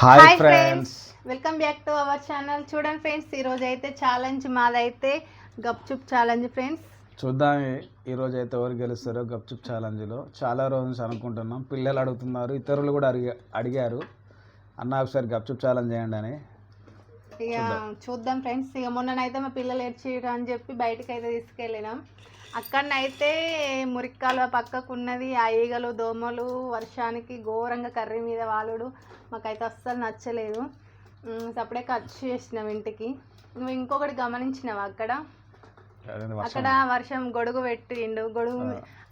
Hi friends, welcome back to our channel. చూడండి friends, ఈరోజు అయితే ఛాలెంజ్ మాదైతే గప్చుప్ ఛాలెంజ్ ఫ్రెండ్స్. చూద్దాం ఈరోజు అయితే ఎవరు గెలుస్తారో గప్చుప్ ఛాలెంజ్లో. చాలా రోజు నుంచి అనుకుంటున్నాం, పిల్లలు అడుగుతున్నారు, ఇతరులు కూడా అడిగారు అన్న ఒకసారి గప్చుప్ ఛాలెంజ్ చేయండి అని. ఇక చూద్దాం ఫ్రెండ్స్. ఇక మొన్ననైతే మా పిల్లలు ఏడ్చిరు అని చెప్పి బయటకు అయితే తీసుకెళ్ళినాం. అక్కడనైతే మురిక్కాలువ పక్కకు ఉన్నది, ఆ ఈగలు దోమలు వర్షానికి ఘోరంగా కర్రీ మీద వాలుడు మాకైతే అస్సలు నచ్చలేదు. అప్పుడే కట్ చేసినాం ఇంటికి. నువ్వు ఇంకొకటి గమనించినావు, అక్కడ వర్షం గొడుగు పెట్టిండు. గొడుగు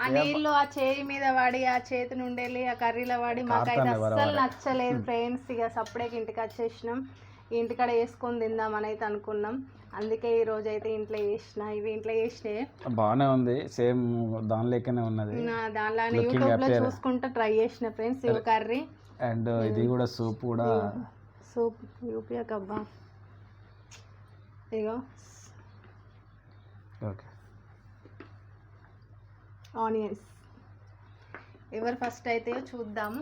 ఆ నీళ్ళు ఆ చేయి మీద వాడి ఆ చేతి నుండి ఆ కర్రీలో వాడి మాకైతే అస్సలు నచ్చలేదు ఫ్రెండ్స్. ఇక సప్పుడేకి ఇంటికి వచ్చేసినాం. ఇంటికాడ వేసుకొని తిందామని అయితే అనుకున్నాం. అందుకే ఈ రోజు అయితే ఇంట్లో చేసిన. ఇవి ఇంట్లో చేసినాయి, బాగానే ఉంది, సేమ్ దానిలోనే ఉన్నది. దానిలో యూట్యూబ్ లో చూసుకుంటూ ట్రై చేసిన ఫ్రెండ్స్. ఇవి కర్రీ అండ్ ఇది కూడా సూప్, కూడా సూప్ యూపీ కబ్బా. ఇగో ఓకే, ఆనియన్స్. ఎవరు ఫస్ట్ అయితే చూద్దాము.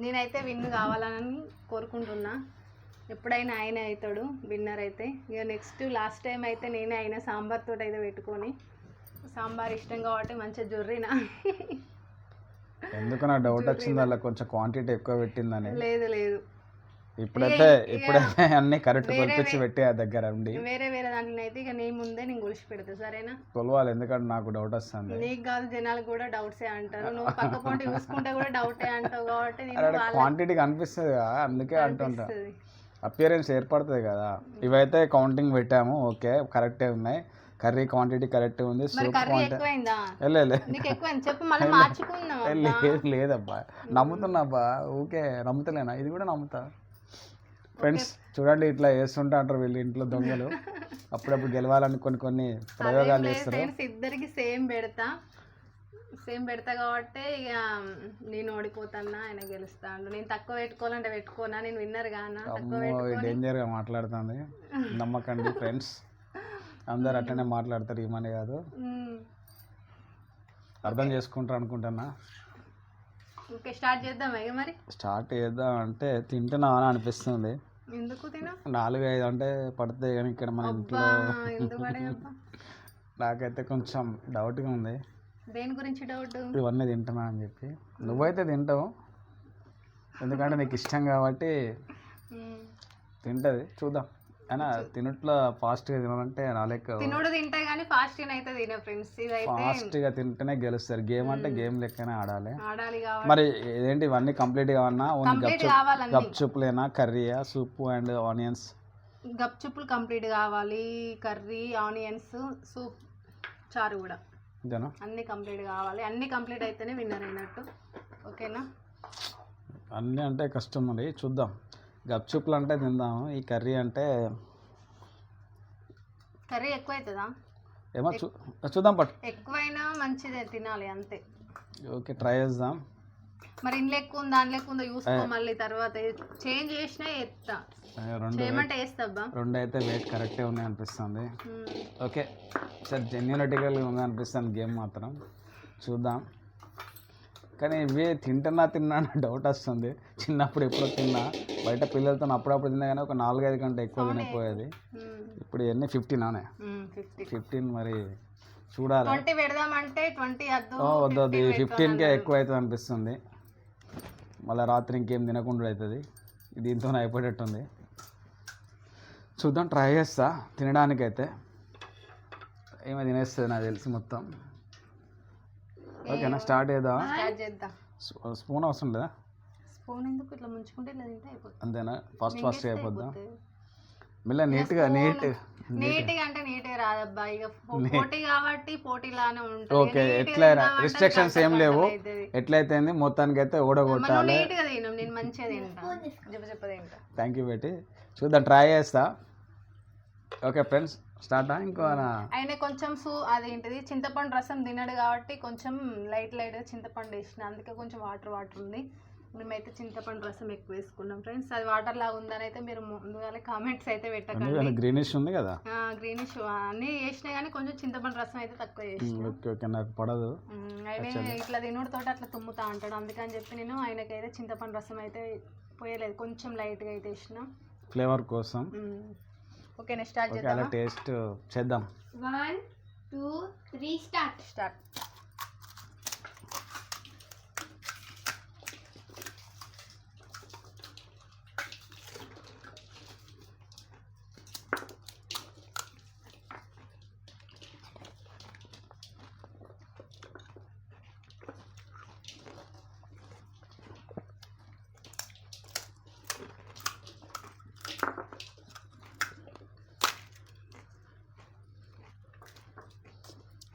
నేనైతే విన్ కావాలని కోరుకుంటున్నా. ఎప్పుడైనా ఆయన అవుతాడు విన్నర్ అయితే. ఇక నెక్స్ట్ లాస్ట్ టైం అయితే నేనే అయినా సాంబార్ తోటి అయితే పెట్టుకొని, సాంబార్ ఇష్టం కాబట్టి మంచిగా జొర్రినా. ఎందుకు నా డౌట్ వచ్చింది, అలా కొంచెం క్వాంటిటీ ఎక్కువ పెట్టిందని. లేదు లేదు, ఇప్పుడైతే అన్ని కరెక్ట్ కొలిపించి పెట్టి ఆ దగ్గర ఉండి వేరే దాంట్లో అయితే ఇక నీ ముందే నేను కొలిసి పెడతా, సరేనా? కొలవాలి, ఎందుకంటే నాకు డౌట్ వస్తుంది. నీకు కాదు, జనాలు కూడా డౌట్సే అంటారు. నువ్వు పక్క పొంటి చూసుకుంటే కూడా డౌటే అంటావు కాబట్టి క్వాంటిటీ కనిపిస్తుంది కదా, అందుకే అంటుంటా. అపియరెన్స్ ఏర్పడుతుంది కదా. ఇవైతే కౌంటింగ్ పెట్టాము, ఓకే కరెక్టే ఉన్నాయి. కర్రీ క్వాంటిటీ కరెక్ట్ ఉంది. సూప్ లేదబ్బా, నమ్ముతున్నాబ్బా, ఊకే నమ్ముతలేనా? ఇది కూడా నమ్ముతా ఫ్రెండ్స్. చూడండి, ఇట్లా వేస్తుంటా అంటారు వీళ్ళు ఇంట్లో దొంగలు. అప్పుడప్పుడు గెలవాలని కొన్ని ప్రయోగాలు చేస్తారు. ఇద్దరికి సేమ్ పెడతా కాబట్టి ఇక నేను ఓడిపోతానా, ఆయన గెలుస్తాను. నేను తక్కువ పెట్టుకోవాలంటే పెట్టుకోనా, నేను విన్నర్ గానా? డేంజర్ గా మాట్లాడుతుంది, నమ్మకండి ఫ్రెండ్స్. అందరు అట్లనే మాట్లాడతారు, ఏమని కాదు, అర్థం చేసుకుంటారు అనుకుంటున్నా. స్టార్ట్ చేద్దాం. మరి స్టార్ట్ చేద్దాం అంటే తింటున్నా అని అనిపిస్తుంది. ఎందుకు తిను? 4-5 అంటే పడుతుంది, కానీ ఇక్కడ మన ఇంట్లో నాకైతే కొంచెం డౌట్గా ఉంది. దేని గురించి డౌట్? ఇవన్నీ తింటున్నా అని చెప్పి. నువ్వైతే తింటావు, ఎందుకంటే నీకు ఇష్టం కాబట్టి తింటది. చూద్దాం. అయినా తినట్లో ఫాస్ట్గా తినాలంటే తినుడు తింటా కానీ ఫాస్ట్గా అయితే తిన ఫ్రెండ్స్. ఫాస్ట్గా తింటేనే గెలుస్తారు. గేమ్ అంటే గేమ్ లెక్కనే ఆడాలి. మరి ఏంటి ఇవన్నీ కంప్లీట్ కావన్నా? గప్చుప్లేనా, కర్రీయా, సూప్ అండ్ ఆనియన్స్? గప్చుప్పులు కంప్లీట్ కావాలి, కర్రీ, ఆనియన్స్, సూప్, చారు కూడా అన్ని కంప్లీట్ కావాలి. అన్ని కంప్లీట్ అయితేనే విన్నర్ అయినట్టు, ఓకేనా? అన్నీ అంటే కష్టం, మరి చూద్దాం. గప్చుప్లు అంటే తిందాము, ఈ కర్రీ అంటే కర్రీ ఎక్కువ అవుతుందా ఏమో చూద్దాం. పట్టు ఎక్కువైనా మంచిదే, తినాలి అంతే. ఓకే, ట్రై చేద్దాం. మరి ఇంట్లో ఎక్కువ ఉంది, దాంట్లో ఎక్కువ ఉందో చూసుకో, మళ్ళీ తర్వాత చేంజ్ చేసినా వేస్తా. చేయమంటే వేస్తాబ్బా. 2 అయితే వెయిట్ కరెక్టే ఉన్నాయి అనిపిస్తుంది. ఓకే సార్, జెన్యూనిటీగా ఉంది అనిపిస్తుంది గేమ్ మాత్రం. చూద్దాం. కానీ ఇవి తిన్నా డౌట్ వస్తుంది. చిన్నప్పుడు ఎప్పుడో తిన్నా, బయట పిల్లలతో అప్పుడప్పుడు తిన్నా, కానీ ఒక 4-5 కంటే ఎక్కువ తినకపోయేది. ఇప్పుడు ఇవన్నీ 15 మరి చూడాలి. 20 పెడదామంటే 20 వద్దు, 15కే ఎక్కువ అవుతుంది అనిపిస్తుంది. మళ్ళీ రాత్రి ఇంకేం తినకుండా అవుతుంది. దీంతోనే అయిపోయేటట్టుంది. చూద్దాం, ట్రై చేస్తా తినడానికైతే. ఏమో తినేస్తుంది నాకు తెలిసి మొత్తం. ఓకేనా, స్టార్ట్ చేద్దాం. స్పూన్ అవసరం లేదా? స్పూన్ ఎందుకు, ఇట్లా ముంచుకుంటే ఇట్లా తింటే అయిపోతుంది. అంతేనా? ఫాస్ట్ అయిపోద్దాం. మళ్ళీ నీట్గా అంటే నీట్గా రాదబ్బా. ఇక పోటీ కాబట్టి పోటీలానే ఉంటుంది. ఓకే, ఎట్లయినా రిస్ట్రిక్షన్స్ ఏం లేవు. ఎట్లయితే మొత్తానికి అయితే ఓడగొట్టాలి. నేను మంచిగా తింటా. Thank you Beti. చూద్దాం, ట్రై చేస్తా. Okay friends, start. ఇంకో ఆయన కొంచెం అదేంటిది చింతపండు రసం తినడు కాబట్టి కొంచెం లైట్ చింతపండు వేసిన, అందుకే కొంచెం వాటర్ ఉంది. మేమైతే చింతపండు రసం ఎక్కువ వేసుకున్నాం ఫ్రెండ్స్. అది వాటర్ లాగా ఉందని అయితే మీరు ముందుగానే కామెంట్స్ అయితే పెట్టకండి. గ్రీనిష్ ఉంది కదా, గ్రీనిష్ అన్నీ వేసినా కానీ కొంచెం చింతపండు రసం అయితే తక్కువ చేసిన. నాకు పడదు. ఆయన ఇట్లా తినుడితో అట్లా తుమ్ముతా అంటాడు, అందుకని చెప్పి నేను ఆయనకైతే చింతపండు రసం అయితే పోయలేదు, కొంచెం లైట్గా అయితే వేసిన ఫ్లేవర్ కోసం. ఓకేనా, స్టార్ట్ ఓకే, అలా చేద్దాం. టేస్ట్ చేద్దాం. 1 2 3 స్టార్ట్.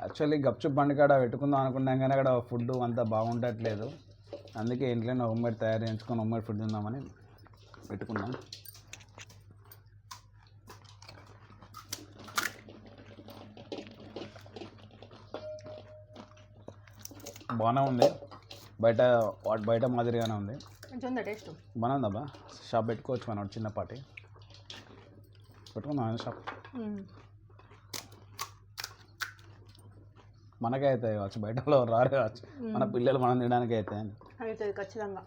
యాక్చువల్లీ గప్చుప్ బండి కాడ పెట్టుకుందాం అనుకున్నాం కానీ అక్కడ ఫుడ్ అంతా బాగుండట్లేదు. అందుకే ఇంట్లోనే హోమ్మేడ్ తయారు చేయించుకొని హోమ్మేడ్ ఫుడ్ తిందామని పెట్టుకున్నాం. బాగానే ఉంది, బయట మాదిరిగానే ఉంది. కొంచెం ఉందా టేస్ట్? బాగుందబ్బా. షాప్ పెట్టుకోవచ్చు మనం, చిన్నపాటి పెట్టుకుందాం షాప్. మనకే అవుతాయి కావచ్చు, బయట వాళ్ళు రారు కావచ్చు, మన పిల్లలు మనం తినడానికి అవుతాయి. అవుతుంది ఖచ్చితంగా.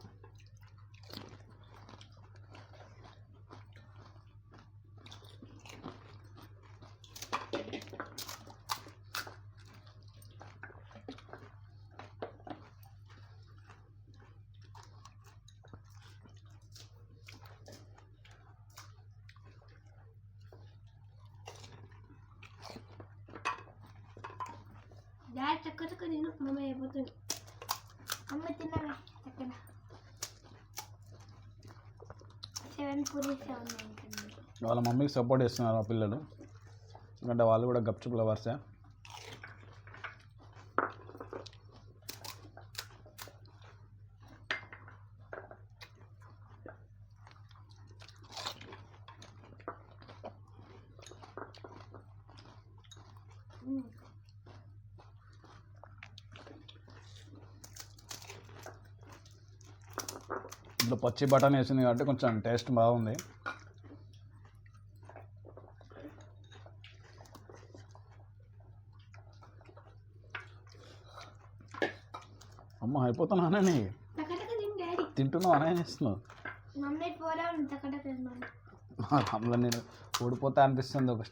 డాడీ చక్క తిను, మమ్మీ అయిపోతుంది. అమ్మ తిన్నావే చక్కన 7 పూరీస్ ఉంటుంది. వాళ్ళ మమ్మీకి సపోర్ట్ చేస్తున్నారు ఆ పిల్లలు, ఎందుకంటే వాళ్ళు కూడా గప్చుప్ లవర్సే. ఇంట్లో పచ్చి బఠానీ వేసింది కాబట్టి కొంచెం టేస్ట్ బాగుంది. అమ్మ అయిపోతున్నానని టకటక తిను డాడీ. తింటున్నావు అనే చేస్తున్నావు. మమ్మీ పోరా టకటక తిన్నాను. అందులో నేను ఓడిపోతా అనిపిస్తుంది. ఒక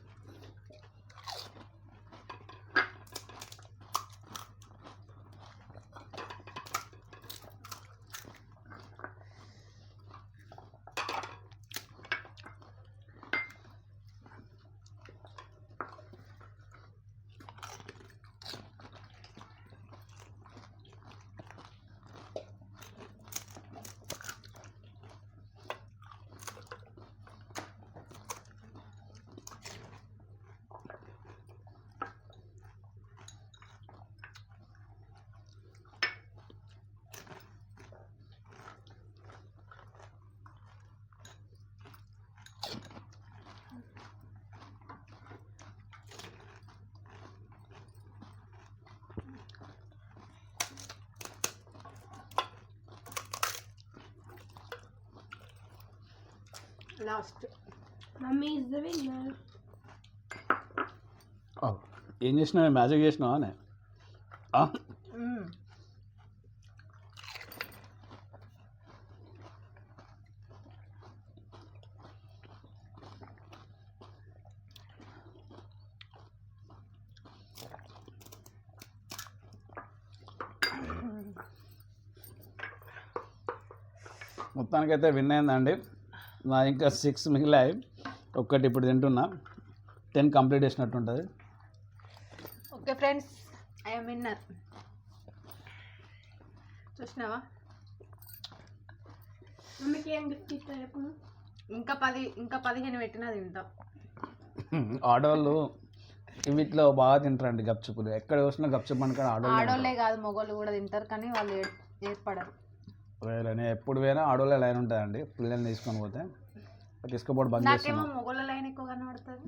last mummy is the winner. ఏం చేసినావు, మ్యాజిక్ చేసినావా అని? మొత్తానికైతే విన్ అయిందండి. నా ఇంకా 6 మిగిలాయి, ఒక్కటి ఇప్పుడు తింటున్నా. 10 కంప్లీట్ చేసినట్టు ఉంటుంది. Okay friends, I'm winner. చూసినావా? మమ్మీకి ఏం గిఫ్ట్ ఇస్తారు చెప్పు. ఇంకా 15 పెట్టినా తింటాం. ఆడవాళ్ళు వీటిలో బాగా తింటారండి గప్చుప్పులు. ఎక్కడ చూసినా గప్చుప్ అనుకుని ఆడోళ్ళే కాదు మొగోళ్ళు కూడా తింటారు, కానీ వాళ్ళు ఏర్పడరు. నేను ఎప్పుడు పోయినా ఆడవాళ్ళే లైన్ ఉంటుందండి. పిల్లల్ని తీసుకొని పోతే తీసుకుపోవడం బంద్ నాకేమో చేస్తున్నాను. మొగోళ్ళ లైన్ ఎక్కువ కనబడుతుంది.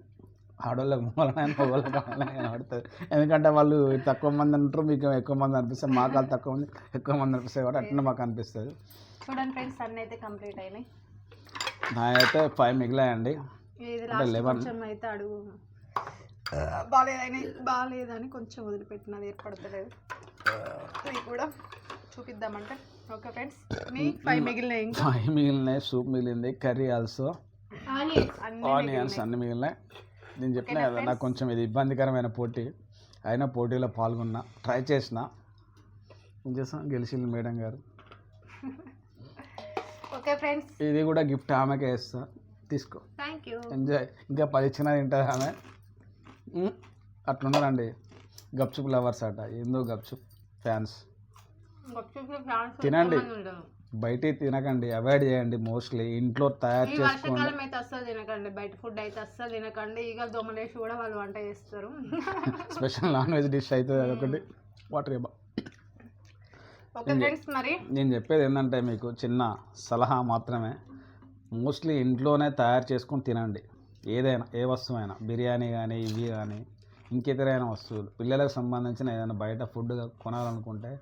ఆడవాళ్ళకి మొగోళ్ళకి కనబడుతుంది, ఎందుకంటే వాళ్ళు తక్కువ మంది అంటారు, మీకు ఎక్కువ మంది అనిపిస్తారు. మాకు వాళ్ళు తక్కువ మంది ఎక్కువ మంది అనిపిస్తాయి కాబట్టి అట్లా మాకు అనిపిస్తుంది. చూడండి ఫ్రెండ్స్, అన్నీ అయితే కంప్లీట్ అయినాయి. నా అయితే 5 మిగిలాయండి. ఇది లాస్ట్ కొంచెం అయితే అడుగు బాగాలేదని కొంచెం వదిలిపెట్టినది ఏర్పడతలేదు. ఇది కూడా చూపిద్దామంటే ఓకే ఫ్రెండ్స్ మీ 5 మిగిలినాయి ఇంకా అవి మిగిలినాయి, సూప్ మిగిలింది, కర్రీ ఆల్సో, ఆనియన్స్ ఆనియన్స్ అన్ని మిగిలినాయి. నేను చెప్పిన కదా నాకు కొంచెం ఇది ఇబ్బందికరమైన పోటీ, అయినా పోటీలో పాల్గొన్నా, ట్రై చేసిన, ఏం చేస్తాం, గెలిచింది మేడం గారు. ఓకే ఫ్రెండ్స్ ఇది కూడా గిఫ్ట్ ఆమెకే ఇస్తా, తీసుకో, థ్యాంక్ యూ. ఎంజాయ్. ఇంకా 10 ఇచ్చినా తింటుంది ఆమె. అట్లున్నారండి గప్చుప్ లవర్స్ అట, ఏందో గప్చుప్ ఫ్యాన్స్. తినండి, బయట తినకండి, అవాయిడ్ చేయండి. మోస్ట్లీ ఇంట్లో తయారు ఈ చేసుకోండి. వర్షాకాలం అయితే అస్సలు తినకండి, బయట ఫుడ్ అయితే అస్సలు తినకండి. ఈగ దోమలేసి కూడా వాళ్ళు వంట చేస్తారు. స్పెషల్ నాన్ వెజ్ డిష్ అవుతుంది అదొకటి. వాటర్ ఇవ్వ. ఓకే ఫ్రెండ్స్ మరి నేను చెప్పేది ఏంటంటే మీకు చిన్న సలహా మాత్రమే, మోస్ట్లీ ఇంట్లోనే తయారు చేసుకొని తినండి. ఏదైనా, ఏ వస్తువైనా, బిర్యానీ కానీ, ఇవి కానీ, ఇంకేతరైన వస్తువులు, పిల్లలకు సంబంధించిన ఏదైనా బయట ఫుడ్ కొనాలనుకుంటే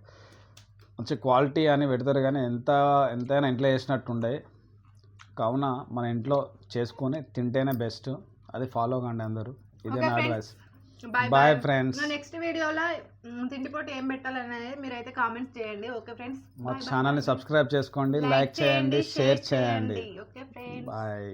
మంచి క్వాలిటీ అని పెడతారు, కానీ ఎంతైనా ఇంట్లో చేసినట్టు ఉండయి. కావున మన ఇంట్లో చేసుకొని తింటేనే బెస్ట్. అది ఫాలో కండి అందరూ. ఇదే నా అడ్వైస్. Bye friends. నెక్స్ట్ వీడియోలో తిండిపోటు ఏం పెట్టాలనేది మీరైతే కామెంట్స్ చేయండి. ఓకే ఫ్రెండ్స్, మా ఛానల్ని సబ్స్క్రైబ్ చేసుకోండి, లైక్ చేయండి, షేర్ చేయండి. Okay friends, bye.